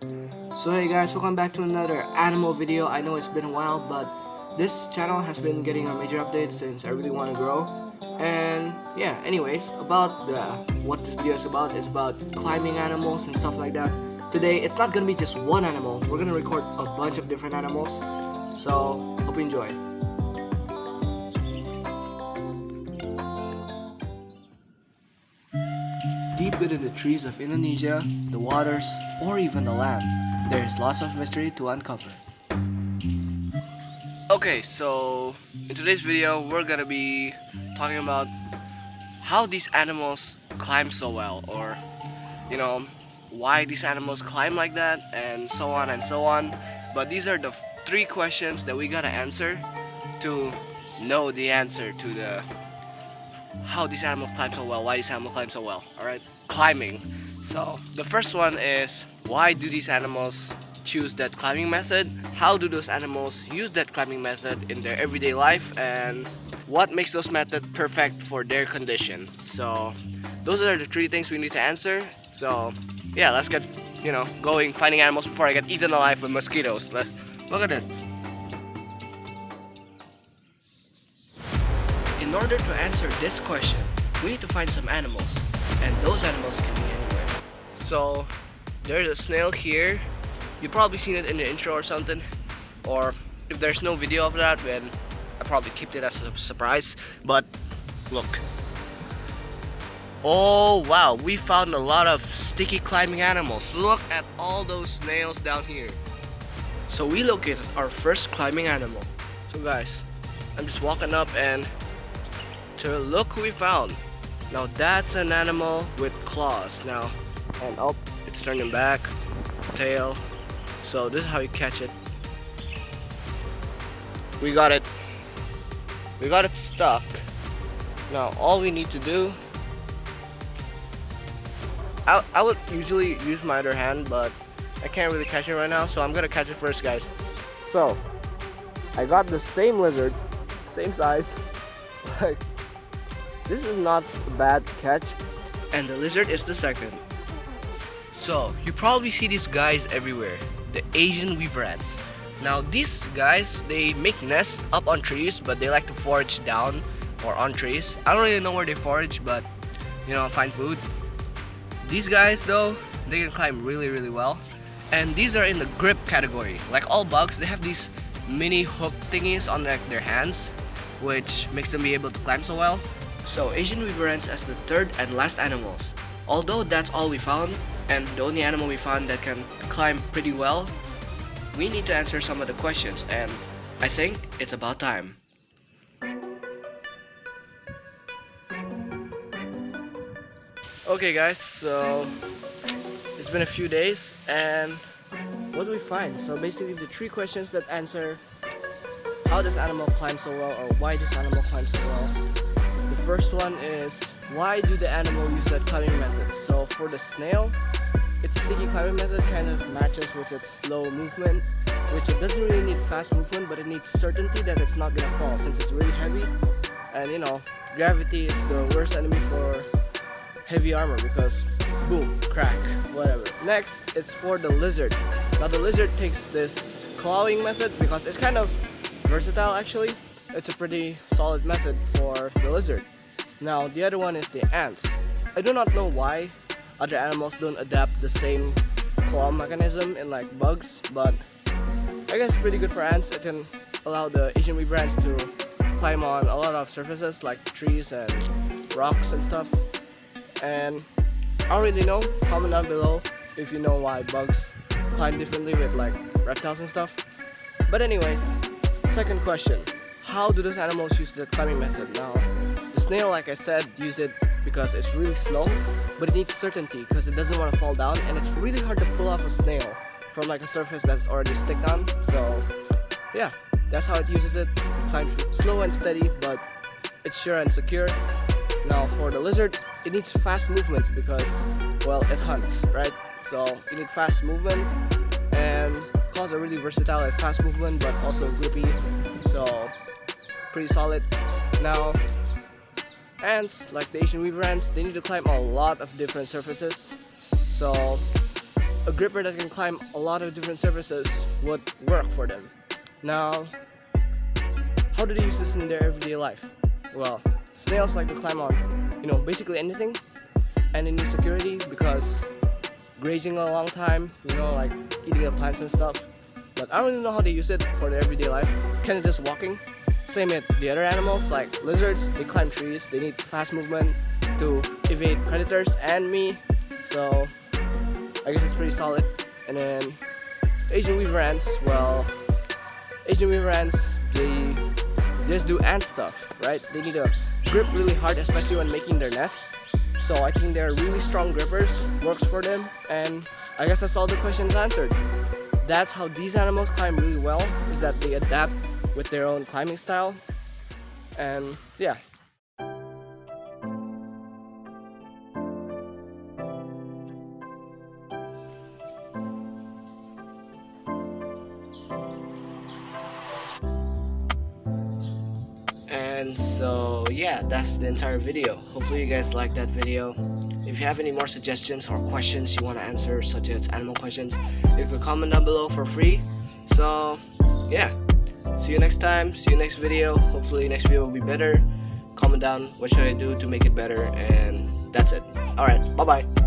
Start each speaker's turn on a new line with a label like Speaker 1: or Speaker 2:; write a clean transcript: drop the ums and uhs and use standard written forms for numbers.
Speaker 1: So hey guys, welcome back to another animal video. I know it's been a while, but this channel has been getting a major update since I really want to grow. And yeah, anyways, about what this video is about climbing animals and stuff like that. Today, it's not gonna be just one animal. We're gonna record a bunch of different animals. So hope you enjoy. Deep within the trees of Indonesia, the waters, or even the land, there is lots of mystery to uncover. Okay, so in today's video, we're gonna be talking about how these animals climb so well, or why these animals climb like that, and so on and so on. But these are the three questions that we gotta answer to know the answer to the how these animals climb so well, why these animals climb so well. Alright, climbing. So the first one is, why do these animals choose that climbing method? How do those animals use that climbing method in their everyday life? And what makes those methods perfect for their condition? So those are the three things we need to answer. So yeah, let's get going finding animals before I get eaten alive by mosquitoes. Let's look at this. In order to answer this question, we need to find some animals, and those animals can be anywhere. So there's a snail here. You've probably seen it in the intro or something, or if there's no video of that, then I probably kept it as a surprise. But look, oh wow, we found a lot of sticky climbing animals. Look at all those snails down here. So we located our first climbing animal. So guys, I'm just walking up and to look who we found. Now that's an animal with claws. Now, and oh, it's turning back, tail. So this is how you catch it. We got it stuck. Now all we need to do, I would usually use my other hand, but I can't really catch it right now, so I'm gonna catch it first, guys. So I got the same lizard, same size. Like, this is not a bad catch, and the lizard is the second. So you probably see these guys everywhere, the Asian weaver ants. Now these guys, they make nests up on trees, but they like to forage down or on trees. I don't really know where they forage, but find food. These guys though, they can climb really well, and these are in the grip category. Like all bugs, they have these mini hook thingies on their hands, which makes them be able to climb so well. So Asian weaver ants as the third and last animals. Although that's all we found, and the only animal we found that can climb pretty well, we need to answer some of the questions, and I think it's about time. Okay guys, so it's been a few days, and what do we find? So basically the three questions that answer how does animal climb so well, or why does animal climb so well. The first one is, why do the animal use that climbing method? So for the snail, its sticky climbing method kind of matches with its slow movement, which it doesn't really need fast movement, but it needs certainty that it's not gonna fall since it's really heavy. And gravity is the worst enemy for heavy armor because boom, crack, whatever. Next, it's for the lizard. Now the lizard takes this clawing method because it's kind of versatile actually. It's a pretty solid method for the lizard. Now the other one is the ants. I do not know why other animals don't adapt the same claw mechanism in like bugs, but I guess it's pretty good for ants. It can allow the Asian weaver ants to climb on a lot of surfaces like trees and rocks and stuff. And I don't really know. Comment down below if you know why bugs climb differently with like reptiles and stuff. But anyways, second question. How do those animals use the climbing method? Now, the snail, like I said, use it because it's really slow, but it needs certainty because it doesn't want to fall down, and it's really hard to pull off a snail from like a surface that's already stick on. So yeah, that's how it uses it. It climbs slow and steady, but it's sure and secure. Now for the lizard, it needs fast movements because, well, it hunts, right? So you need fast movement, and claws are really versatile at fast movement, but also grippy. So pretty solid. Now ants, like the Asian weaver ants, they need to climb a lot of different surfaces. So a gripper that can climb a lot of different surfaces would work for them. Now, how do they use this in their everyday life? Well, snails like to climb on, basically anything, and they need security because grazing a long time, like eating the plants and stuff. But I don't even know how they use it for their everyday life. Kind of just walking. Same with the other animals like lizards. They climb trees. They need fast movement to evade predators and me. So I guess it's pretty solid. And then Asian weaver ants. Well, Asian weaver ants, they just do ant stuff, right? They need to grip really hard, especially when making their nest. So I think they're really strong grippers, works for them, and I guess that's all the questions answered. That's how these animals climb really well, is that they adapt with their own climbing style, and yeah. And so yeah, that's the entire video. Hopefully you guys liked that video. If you have any more suggestions or questions you want to answer, such as animal questions, you can comment down below for free. So yeah, see you next time, see you next video. Hopefully next video will be better. Comment down what should I do to make it better, and that's it. Alright, bye bye.